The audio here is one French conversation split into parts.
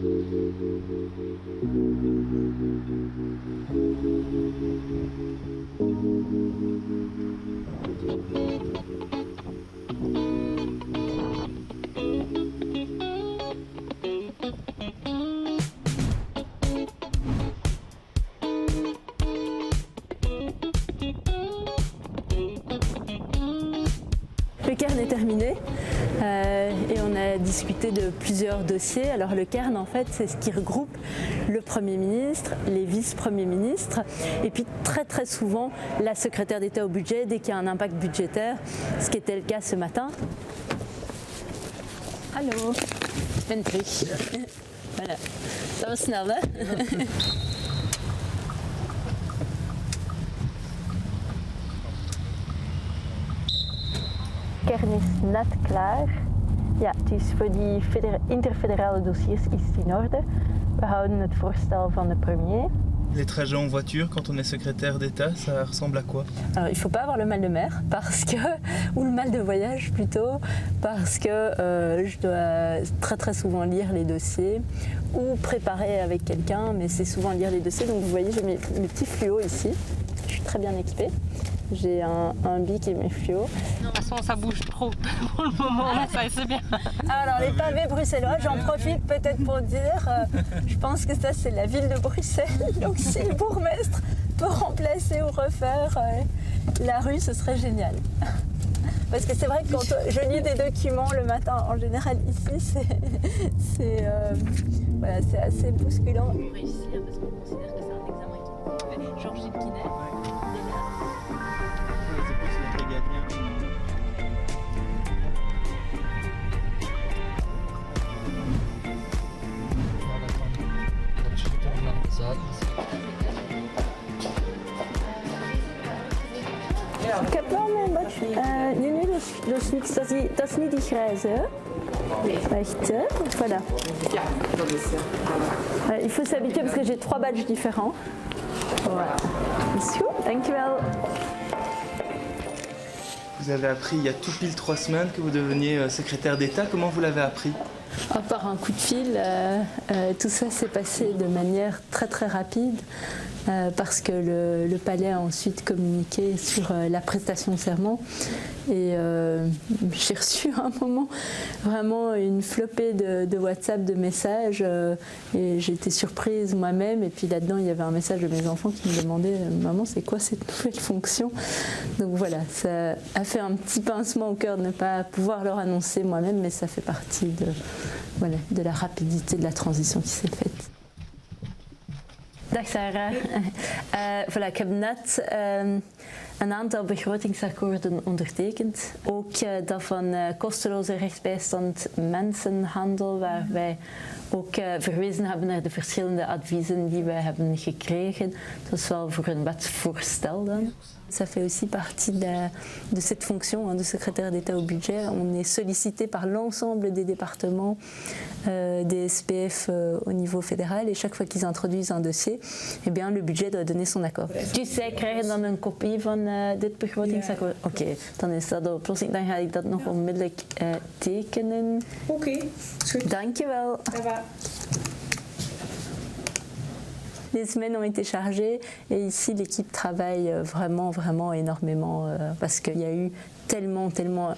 Le cairn est terminé et on a discuté de plusieurs dossiers. Alors le cairn, en fait, c'est ce qui regroupe le Premier ministre, les vice-premiers ministres et puis très souvent la secrétaire d'État au budget dès qu'il y a un impact budgétaire, ce qui était le cas ce matin. Hallo, ik ben terug. Voilà, dat was snel, hè? Kern is net klaar. Ja, het is voor die interfederale dossiers is het in orde. We houden het voorstel van de premier. Les trajets en voiture quand on est secrétaire d'État, ça ressemble à quoi? Alors, il ne faut pas avoir le mal de mer parce que, ou le mal de voyage plutôt, parce que je dois très souvent lire les dossiers ou préparer avec quelqu'un, mais c'est souvent lire les dossiers. Donc vous voyez, j'ai mes petits fluos ici. Je suis très bien équipée. J'ai un bic et mes fluos. De toute façon, ça bouge trop pour le moment, ça c'est bien. Alors les pavés bruxellois, j'en profite peut-être pour dire, je pense que ça c'est la ville de Bruxelles. Donc si le bourgmestre peut remplacer ou refaire la rue, ce serait génial. Parce que c'est vrai que quand je lis des documents le matin, en général ici, c'est assez bousculant. Pour réussir, parce qu'on considère que c'est un examen qui... Georgine Kinet. Ik heb wel mijn badje. Nee, dat is niet die grijze, hè? Nee. Wacht, hè? Voilà. Ja, dat is Il faut s'habituer parce que j'ai 3 badges différents. Voilà. Is goed, dankjewel. Vous avez appris il y a tout pile 3 semaines que vous deveniez secrétaire d'État. Comment vous l'avez appris? Par un coup de fil, tout ça s'est passé de manière très rapide parce que le palais a ensuite communiqué sur la prestation de serment et j'ai reçu à un moment vraiment une flopée de WhatsApp, de messages et j'ai été surprise moi-même et puis là-dedans il y avait un message de mes enfants qui me demandaient « Maman, c'est quoi cette nouvelle fonction ?» Donc voilà, ça a fait un petit pincement au cœur de ne pas pouvoir leur annoncer moi-même, mais ça fait partie de la rapidité de la transition qui s'est faite. Dag Sarah. Ik heb net een aantal begrotingsakkoorden ondertekend. Ook dat van kosteloze rechtsbijstand mensenhandel, waar wij ook verwezen hebben naar de verschillende adviezen die wij hebben gekregen. Dat is wel voor een wetsvoorstel dan. Ça fait aussi partie de cette fonction de secrétaire d'État au budget. On est sollicité par l'ensemble des départements des SPF au niveau fédéral et chaque fois qu'ils introduisent un dossier, eh bien, le budget doit donner son accord. Dus zij krijgen dan een kopie van dit begrotingsakkoord? Ja. Oké, dan is dat de oplossing. Dan ga ik dat nog onmiddellijk tekenen. Oké, goed. Dankjewel. Ja. Les semaines ont été chargées et ici l'équipe travaille vraiment énormément parce qu'il y a eu tellement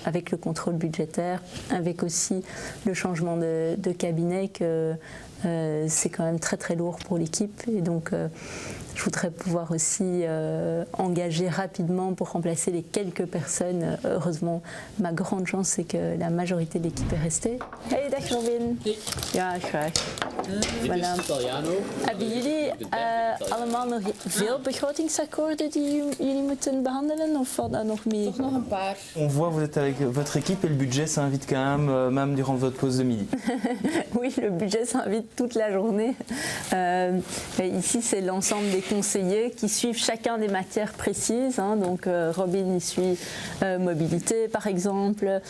avec le contrôle budgétaire, avec aussi le changement de cabinet que c'est quand même très lourd pour l'équipe et donc je voudrais pouvoir aussi engager rapidement pour remplacer les quelques personnes. Heureusement, ma grande chance c'est que la majorité de l'équipe est restée. Hey, dag Robin. Ja, graag. Voilà. Hebben jullie allemaal nog veel begrotingsakkoorden die jullie moeten behandelen of valt dat nog meer? Toch nog een paar. On voit vous êtes avec votre équipe et le budget s'invite quand même durant votre pause de midi. Oui, le budget s'invite toute la journée. Ici, c'est l'ensemble des conseillers qui suivent chacun des matières précises. Donc Robin y suit mobilité par exemple,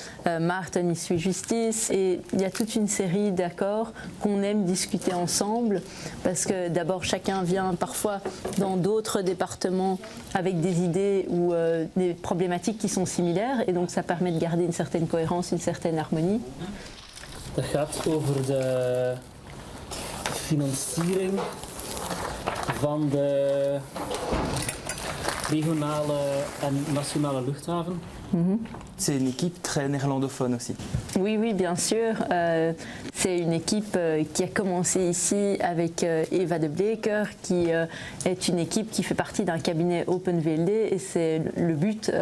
Maarten y suit justice et il y a toute une série d'accords qu'on aime discuter ensemble parce que d'abord chacun vient parfois dans d'autres départements avec des idées ou des problématiques qui sont similaires et donc ça permet de garder une certaine cohérence, une certaine harmonie. Dat gaat over financiering van de regionale en nationale luchthaven. C'est une équipe très néerlandophone aussi. Oui, oui, bien sûr. C'est une équipe qui a commencé ici avec Eva de Bleker, qui est une équipe qui fait partie d'un cabinet OpenVLD et c'est le but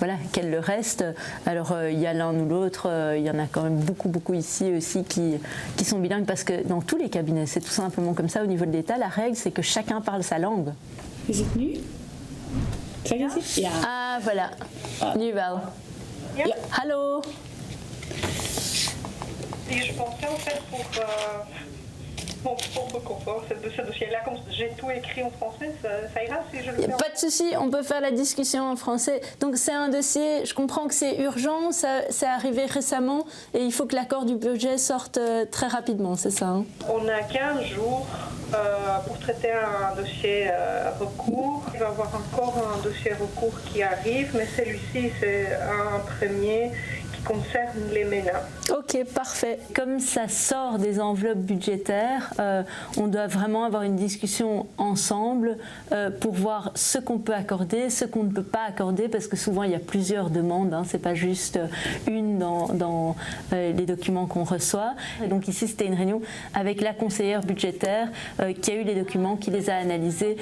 voilà, qu'elle le reste. Alors, il y a l'un ou l'autre, il y en a quand même beaucoup ici aussi qui sont bilingues parce que dans tous les cabinets, c'est tout simplement comme ça au niveau de l'État. La règle, c'est que chacun parle sa langue. Is het nu? Zeg eens? Ja. Ah, voilà. Nu wel. Ja. Hallo. Et je pensais en fait pour ce dossier-là, comme j'ai tout écrit en français, ça ira si je le fais. Pas de souci, on peut faire la discussion en français. Donc c'est un dossier, je comprends que c'est urgent, c'est arrivé récemment et il faut que l'accord du budget sorte très rapidement, c'est ça hein? On a 15 jours pour traiter un dossier recours. Il va y avoir encore un dossier recours qui arrive, mais celui-ci c'est un premier qui concerne les MENA. Ok, parfait. Comme ça sort des enveloppes budgétaires, on doit vraiment avoir une discussion ensemble pour voir ce qu'on peut accorder, ce qu'on ne peut pas accorder, parce que souvent il y a plusieurs demandes, hein, c'est pas juste une dans les documents qu'on reçoit. Et donc ici c'était une réunion avec la conseillère budgétaire qui a eu les documents, qui les a analysés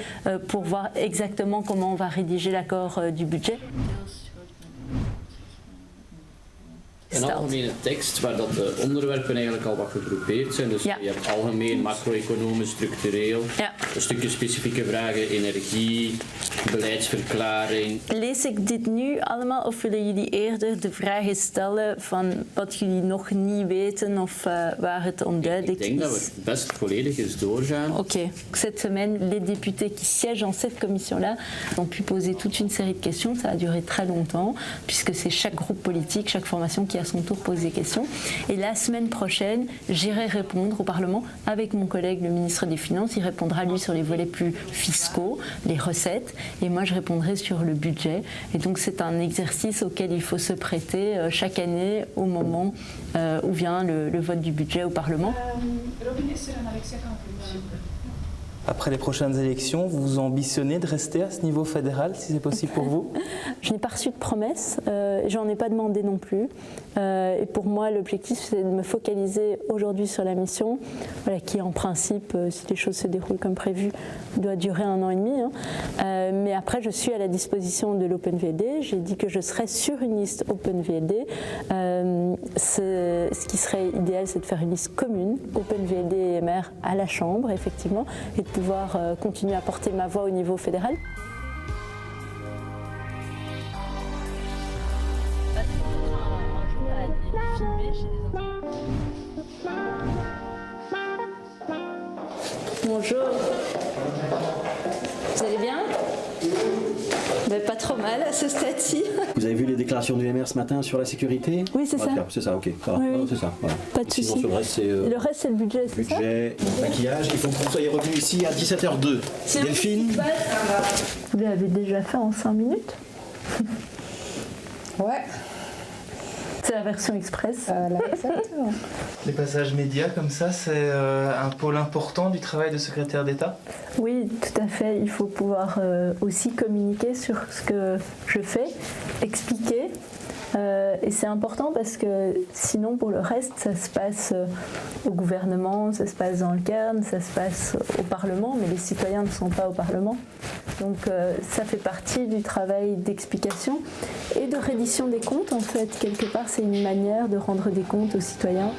pour voir exactement comment on va rédiger l'accord du budget. Een algemene tekst waar dat de onderwerpen eigenlijk al wat gegroepeerd zijn. Dus ja. Je hebt algemeen, macro-economisch, structureel. Ja. Een stukje specifieke vragen, energie, beleidsverklaring. Lees ik dit nu allemaal of willen jullie eerder de vragen stellen van wat jullie nog niet weten of waar het onduidelijk is? Ik denk dat we best volledig eens doorgaan. Ok. Cette semaine, les députés qui siègent dans cette commission-là ont pu poser toute une série de questions. Ça a duré très longtemps puisque c'est chaque groupe politique, chaque formation qui à son tour pose des questions. Et la semaine prochaine, j'irai répondre au Parlement avec mon collègue, le ministre des Finances. Il répondra, lui, sur les volets plus fiscaux, les recettes. Et moi, je répondrai sur le budget. Et donc, c'est un exercice auquel il faut se prêter chaque année au moment où vient le vote du budget au Parlement. Après les prochaines élections, vous ambitionnez de rester à ce niveau fédéral, si c'est possible pour vous? Je n'ai pas reçu de promesse, j'en ai pas demandé non plus. Et pour moi, l'objectif, c'est de me focaliser aujourd'hui sur la mission, voilà, qui en principe, si les choses se déroulent comme prévu, doit durer 1 an et demi. Hein. Mais après, je suis à la disposition de l'OpenVLD. J'ai dit que je serais sur une liste OpenVLD. Ce qui serait idéal, c'est de faire une liste commune, OpenVLD et MR à la Chambre, effectivement, et de pouvoir continuer à porter ma voix au niveau fédéral. Bonjour. Vous allez bien? Ben, pas trop mal à ce stade-ci. Vous avez vu les déclarations du MR ce matin sur la sécurité? Oui, c'est ça. C'est ça, ok. Ça va. Oui, oui. C'est ça. Voilà. Pas de souci. Le reste, c'est le budget, c'est ça? budget, maquillage. Il faut que vous soyez revenu ici à 17h02. Delphine? Vous l'avez déjà fait en 5 minutes? Ouais. C'est la version express. Les passages médias comme ça, c'est un pôle important du travail de secrétaire d'État? Oui, tout à fait. Il faut pouvoir aussi communiquer sur ce que je fais, expliquer. Et c'est important parce que sinon, pour le reste, ça se passe au gouvernement, ça se passe dans le Cairn, ça se passe au Parlement, mais les citoyens ne sont pas au Parlement. Donc ça fait partie du travail d'explication et de reddition des comptes. En fait, quelque part, c'est une manière de rendre des comptes aux citoyens.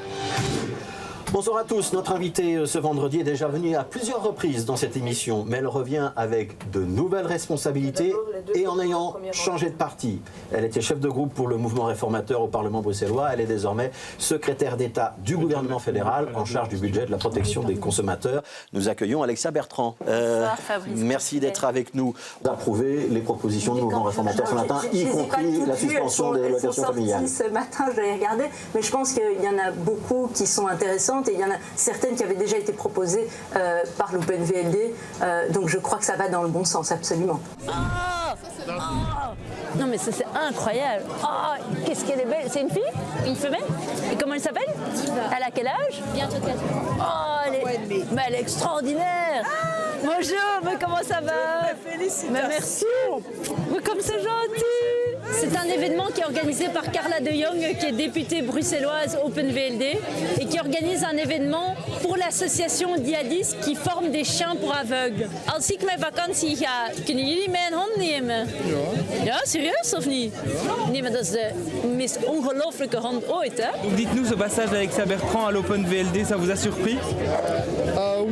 Bonsoir à tous. Notre invitée ce vendredi est déjà venue à plusieurs reprises dans cette émission, mais elle revient avec de nouvelles responsabilités et en ayant changé de parti. Elle était chef de groupe pour le mouvement réformateur au Parlement bruxellois. Elle est désormais secrétaire d'État du gouvernement fédéral en charge du budget de la protection des consommateurs. Nous accueillons Alexia Bertrand. Bonsoir Fabrice. Merci d'être avec nous. D'approuver les propositions du mouvement réformateur ce matin, y compris la suspension des locations familiales. Ce matin, je l'ai regardé, mais je pense qu'il y en a beaucoup qui sont intéressantes et il y en a certaines qui avaient déjà été proposées par l'OpenVLD, donc je crois que ça va dans le bon sens, absolument. Non mais ça c'est incroyable. Oh, qu'est-ce qu'elle est belle. C'est une fille? Une femelle? Et comment elle s'appelle? Elle a quel âge? Bientôt 4 ans. Oh, elle est... Mais elle est extraordinaire. Bonjour, mais comment ça va? Félicitations. Mais merci. Mais comme c'est gentil. C'est un événement qui est organisé par Carla de Jong, qui est députée bruxelloise Open VLD, et qui organise un événement pour l'association Diadis qui forme des chiens pour aveugles. Als ik mijn vakantie ga, kunnen jullie mijn hond nemen? Ja, serieus of niet? Nee, maar dat is de meest ongelooflijke hond ooit, hè? Donc dites-nous, ce passage d'Alexia Bertrand à l'Open VLD, ça vous a surpris?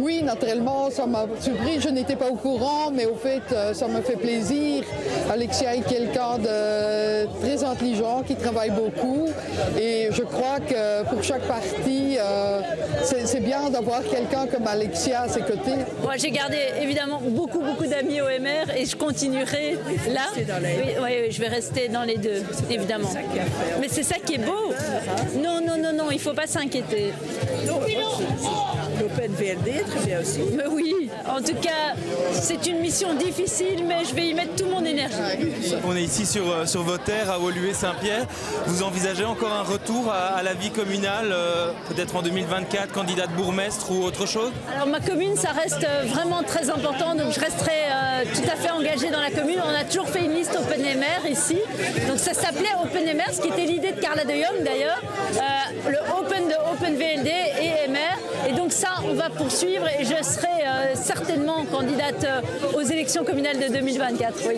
Oui, naturellement, ça m'a surpris. Je n'étais pas au courant, mais au fait, ça me fait plaisir. Alexia est quelqu'un de très intelligent, qui travaille beaucoup. Et je crois que pour chaque partie, c'est bien d'avoir quelqu'un comme Alexia à ses côtés. Moi, j'ai gardé évidemment beaucoup d'amis au MR et je continuerai là. Oui, je vais rester dans les deux, évidemment. Mais c'est ça qui est beau. Non, il ne faut pas s'inquiéter. L'Open VLD est très bien aussi. Mais oui, en tout cas, c'est une mission difficile, mais je vais y mettre toute mon énergie. On est ici sur vos terres à Woluwe-Saint-Pierre. Vous envisagez encore un retour à la vie communale, peut-être en 2024, candidat de bourgmestre ou autre chose? Alors ma commune, ça reste vraiment très important, donc je resterai tout à fait engagée dans la commune. On a toujours fait une liste Open MR ici, donc ça s'appelait Open MR, ce qui était l'idée de Carla de Jong d'ailleurs, le Open de Open VLD et MR. Et donc ça, on va poursuivre et je serai certainement candidate aux élections communales de 2024. Oui.